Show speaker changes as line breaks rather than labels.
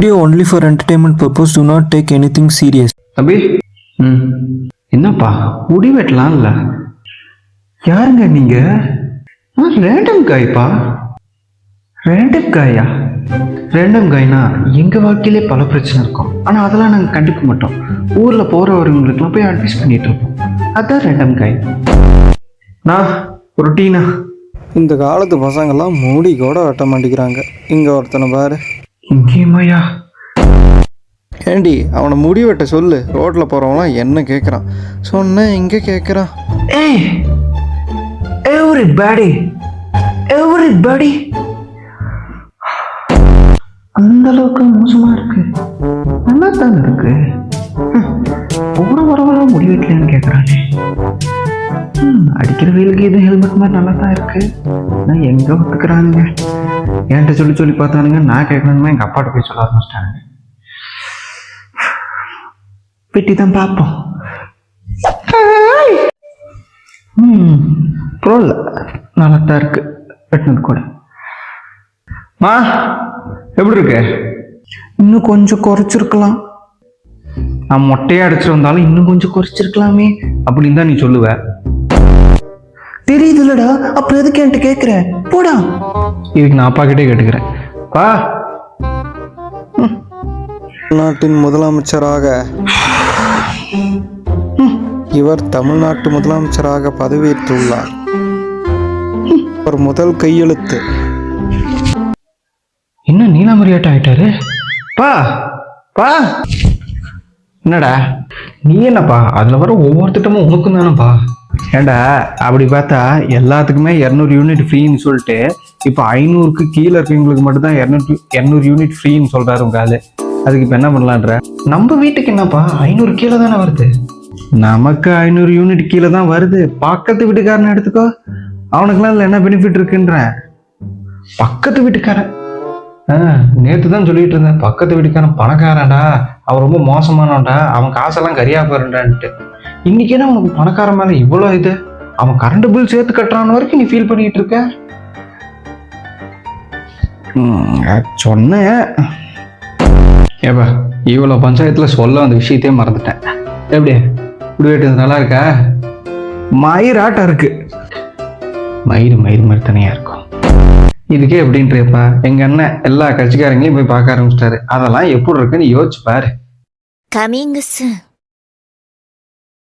Video only for entertainment purpose. Do not take anything serious.
அபி என்னப்பா முடி வெட்டலாம்ல? யாருங்க நீங்க? ரேண்டம் காய்ப்பா. ரேண்டம் காயா? ரேண்டம் காய்னா எங்க வாழ்க்கையிலே பல பிரச்சனை இருக்கும். ஆனா அதெல்லாம் நாங்கள் கண்டுக்க மாட்டோம். ஊர்ல போறவர்களுக்கெல்லாம் போய் அட்வைஸ் பண்ணிட்டு இருப்போம். அதான் ரேண்டம் காய். நான் ஒரு டீனா.
இந்த காலத்து பசங்கள்லாம் மூடி கூட வெட்ட மாட்டேங்கிறாங்க. இங்கே ஒருத்தனை பாரு.
இங்கேயுமாயா?
ஏண்டி அவனை முடி வெட்ட சொல்லு. ரோட்டில் போகிறவங்களாம் என்ன கேட்குறான். சொன்னேன் இங்கே கேட்குறான்.
ஏய் எவ்ரிபடி அந்த அளவுக்கு மோசமா இருக்கு? நல்லா தான் இருக்கு. போற வரவர முடி வெட்டலன்னு கேட்குறானே. அடிக்கிற வெயிலுக்கு இது ஹெல்மெட் மாதிரி நல்லா தான் இருக்கு. நான் எங்க ஒத்துக்கிறானுங்க? என்கிட்ட சொல்லி பார்த்தானுங்க. நான் கேட்கணுமே எங்க அப்பாட்ட போய் சொல்ல ஆரம்பிச்சிட்டானுங்க. வெட்டி தான் பார்ப்போம். பரவாயில்ல, நல்லா தான் இருக்கு வெட்டினது கூட. மா எப்படி இருக்கு? இன்னும் கொஞ்சம் குறைச்சிருக்கலாம். நான் மொட்டையா அடிச்சுட்டு வந்தாலும் இன்னும் கொஞ்சம் குறைச்சிருக்கலாமே அப்படின்னு தான் நீ சொல்லுவ. தெரியுதுல்லடா, அப்புறம் எதுக்கு என்கிட்ட கேட்குற? போடா. இதுக்கு நான் அப்பா கிட்டே கேட்டுக்கிறேன். பா,
நாட்டின் முதலமைச்சராக இவர் தமிழ்நாட்டு முதலமைச்சராக பதவியேற்றுள்ளார். ஒரு முதல் கையெழுத்து.
என்ன நீலாமரியாட்டம் ஆயிட்டாரு? பா பா என்னடா நீ என்னப்பா அதுல வர ஒவ்வொரு திட்டமும் உனக்கும் தானேப்பா? ஏண்டா அப்படி பார்த்தா எல்லாத்துக்குமே 200 யூனிட் ஃப்ரீன்னு சொல்லிட்டு இப்போ 500க்கு கீழே இருக்கவங்களுக்கு மட்டும்தான் 200 யூனிட் ஃப்ரீன்னு சொல்றாரு உங்க ஆளு. அதுக்கு இப்போ என்ன பண்ணலான்ற? நம்ம வீட்டுக்கு என்னப்பா 500 கீழே தானே வருது. நமக்கு 500 யூனிட் கீழே தான் வருது. பக்கத்து வீட்டுக்காரனை எடுத்துக்கோ, அவனுக்குலாம் இல்லை என்ன பெனிஃபிட் இருக்குன்ற. பக்கத்து வீட்டுக்காரன் நேற்று தான் சொல்லிட்டு இருந்தேன். பக்கத்து வீட்டுக்காரன் பணக்காரன்டா, அவன் ரொம்ப மோசமானவன்டா, அவன் காசெல்லாம் கரியா போறண்டான்ட்டு. இன்னைக்கு என்ன உனக்கு பணக்காரன் மேல இவ்வளோ இது? அவன் கரண்ட் பில் சேர்த்து கட்டுறான் வரைக்கும் நீ ஃபீல் பண்ணிட்டு இருக்க. சொன்னேன் ஏப்பா, இவ்வளோ பஞ்சாயத்துல சொல்ல அந்த விஷயத்தையே மறந்துட்டேன். எப்படி இப்படி வெட்டுறது நல்லா இருக்கா? மயிராட்டம் இருக்கு. மயிர் மாதிரி தனியா இருக்கும். இதுக்கே எப்படின்றப்பா எங்க அண்ணன் எல்லா கட்சிக்காரங்களையும் போய் பார்க்க ஆரம்பிச்சிட்டாரு. அதெல்லாம் எப்படி இருக்குன்னு யோசிச்சு பாரு.
Coming soon.